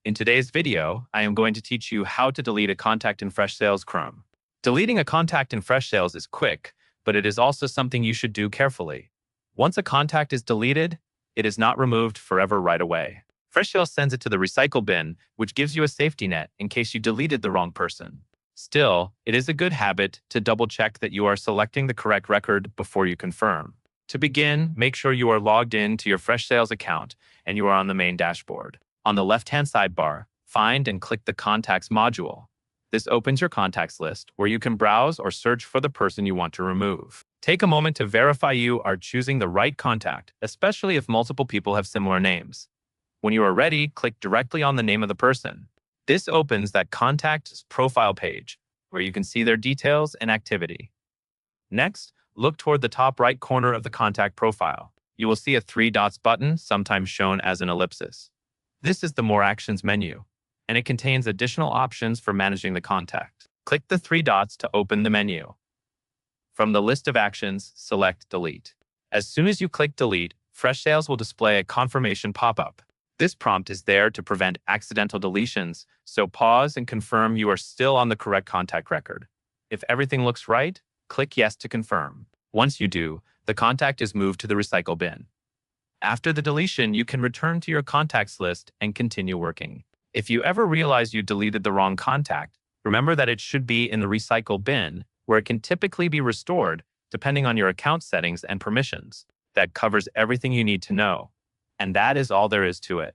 In today's video, I am going to teach you how to delete a contact in Freshsales CRM. Deleting a contact in Freshsales is quick, but it is also something you should do carefully. Once a contact is deleted, it is not removed forever right away. Freshsales sends it to the recycle bin, which gives you a safety net in case you deleted the wrong person. Still, it is a good habit to double-check that you are selecting the correct record before you confirm. To begin, make sure you are logged in to your Freshsales account and you are on the main dashboard. On the left-hand sidebar, find and click the Contacts module. This opens your contacts list where you can browse or search for the person you want to remove. Take a moment to verify you are choosing the right contact, especially if multiple people have similar names. When you are ready, click directly on the name of the person. This opens that contact's profile page where you can see their details and activity. Next, look toward the top right corner of the contact profile. You will see a 3 dots button, sometimes shown as an ellipsis. This is the More Actions menu, and it contains additional options for managing the contact. Click the 3 dots to open the menu. From the list of actions, select Delete. As soon as you click Delete, Freshsales will display a confirmation pop-up. This prompt is there to prevent accidental deletions, so pause and confirm you are still on the correct contact record. If everything looks right, click Yes to confirm. Once you do, the contact is moved to the recycle bin. After the deletion, you can return to your contacts list and continue working. If you ever realize you deleted the wrong contact, remember that it should be in the recycle bin, where it can typically be restored depending on your account settings and permissions. That covers everything you need to know. And that is all there is to it.